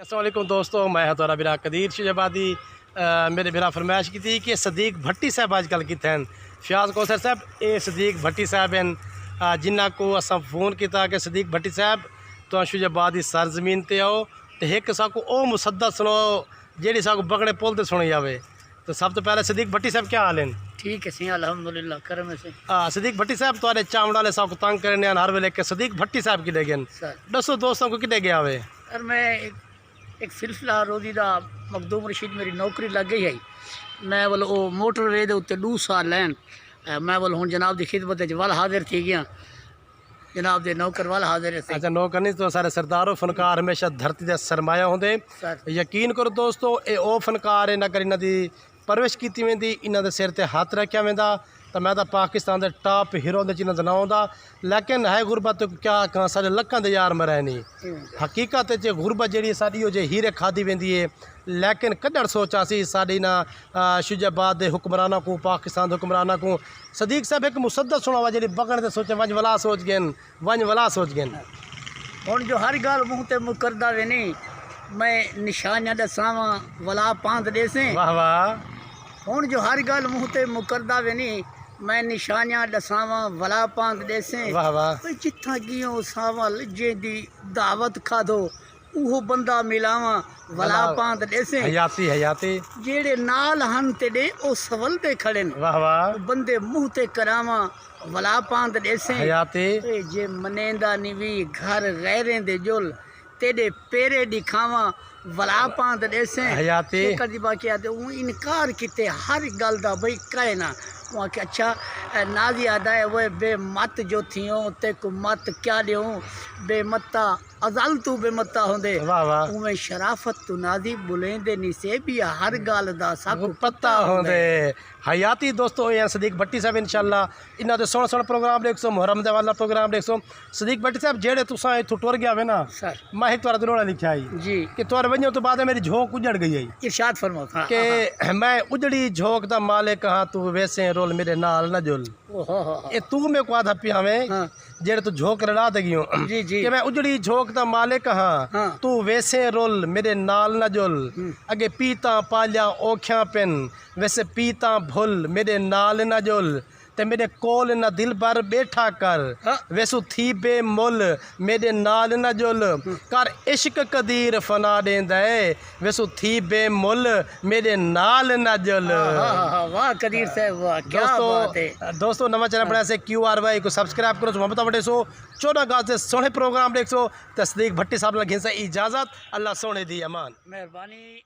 अस्सलाम वालेकुम दोस्तों, मैं हाँ तुहारा बिरा कदीर शहबादी। मेरे बिरा फरमाइश की थी कि सदीक भट्टी साहब अजकल कितने हैं। फ्याज कौसर साहब ये सदीक भट्टी साहब हैं जिन्हों को असा फोन किया कि सदीक भट्टी साहब तो शहबादी सरजमीन ते आओ तो एक साकू ओ मुसद्दत सुनाओ जेड़ी साकू बगड़े पुल ते सुनी जाए। तो सब तो पहले सदीक भट्टी साहब क्या हाल हैं? ठीक है सी अल्हम्दुलिल्लाह करम से। सदीक भट्टी साहब तुम्हारे चावड़ वाले साकू तंग करने हर वेले के सदीक भट्टी साहब कि गए दसो दोस्तों को कि गया वे। सर मैं एक सिलसिला रोजी का मखदूम रशीद मेरी नौकरी लग गई है। मैं बोल वो मोटरवे के उत्ते 2 साल लैन मैं बोल हूँ जनाब की खिदमत वल हाजिर थी गया। जनाब के नौकर वाल हाजिर है। अच्छा नौकर नहीं तो सारे सरदारों फनकार हमेशा धरती का सरमाया होंगे। यकीन करो दोस्तों ये ओ फनकार है ना कर इन्हों की परवरिश की वेंदी इन्हों के सिर ते हाथ रखा वेंदा। तो मैं तो पाकिस्तान के टॉप हीरो के चिन्ह ना आँदा लेकिन है गुरबत क्या कहाँ सारे लखों के यार मराए नहीं। हकीकत गुरबत जी साड़ी जो हीरे खाधी वेंदी है लेकिन कदड़ सोचा सी साड़ी ना शुजाबाद के हुक्मराना को पाकिस्तान के हुक्मराना को सदीक साहब एक मुसद्दत सुनावा जी बगण से सोचे वंज वला सोच गए वंज वला सोच गए। हूँ जो हर गाल मुँह ते मुकरदा वे नहीं मैं निशानियाँ दसावा वला पांद देसे। वाह वाह। हूँ जो हर गाल मुँह ते मुकरदा वे नहीं मैं निशानियाँ दसावा वला पांद देसे। वाह वाह। जिथा गियो सावा लजे दी दावत खादो उहो बंदा मिलावा वला पांद देसे। हयाती हयाती जेड़े नाल हन तेरे ओ सवल ते खड़े न। वाह वाह। बंदे मुँह ते करावा वला पांद देसे। हयाती जे मनेंदा निवी घर गैरें दे जुल तेरे पेरे दिखावा वला पांद देसे। हयाती कदी बाकी आते वो इनकार किते हर गल दा भाई कहे ना वहाँ के अच्छा नाजी आदा है वो बेमत जो थियों ते को मत क्या दियो बेमत्ता अजल तू बेमत्ता होंदे। वाह वाह। उमें शराफत तू नाजी बुलेंदे नी से भी हर गाल दा साकू पता होंदे। हयाती दोस्तों यहाँ सदीक भट्टी साहब इंशाल्लाह इन्हों के सोहना सोहना प्रोग्राम देखो मुहर्रम दे वाला प्रोग्राम देखो। सदीक भट्टी साहब जेड़े तुसा इथों टुर गया वे ना सर मैं एक तुहारा दिलोड़ा लिखा आई जी कि तुहारे वजह तो बाद मेरी झोंक उजड़ गई है। इरशाद फरमाओ कि मैं उजड़ी झोंक दा मालिक हाँ तू वैसे रोल मेरे नाल न जुल। ये तू मेरे को आधा पिया में जेड़े तू झोंक लड़ा दे गियो जी जी कि मैं उजड़ी झोंक दा मालिक हाँ तू वैसे रोल मेरे नाल न जुल। अगे पीता पालिया औख्या पेन वैसे पीता भुल मेरे नाल न जुल। ते मेरे कोल न दिल भर बैठा कर वैसू थी बेमुल मेरे नाल न जुल। कर इश्क कदीर फना देंदा है वैसू थी बेमुल मेरे नाल न जुल। वाह कदीर साहब वाह क्या बात है। दोस्तों नवा चैनल बनाया से QRY को सब्सक्राइब करो मोहब्बत वटे सो 14 अगस्त से सोहने प्रोग्राम देख सो। सदीक भट्टी साहब लगे से इजाज़त अल्लाह सोने दी अमान मेहरबानी।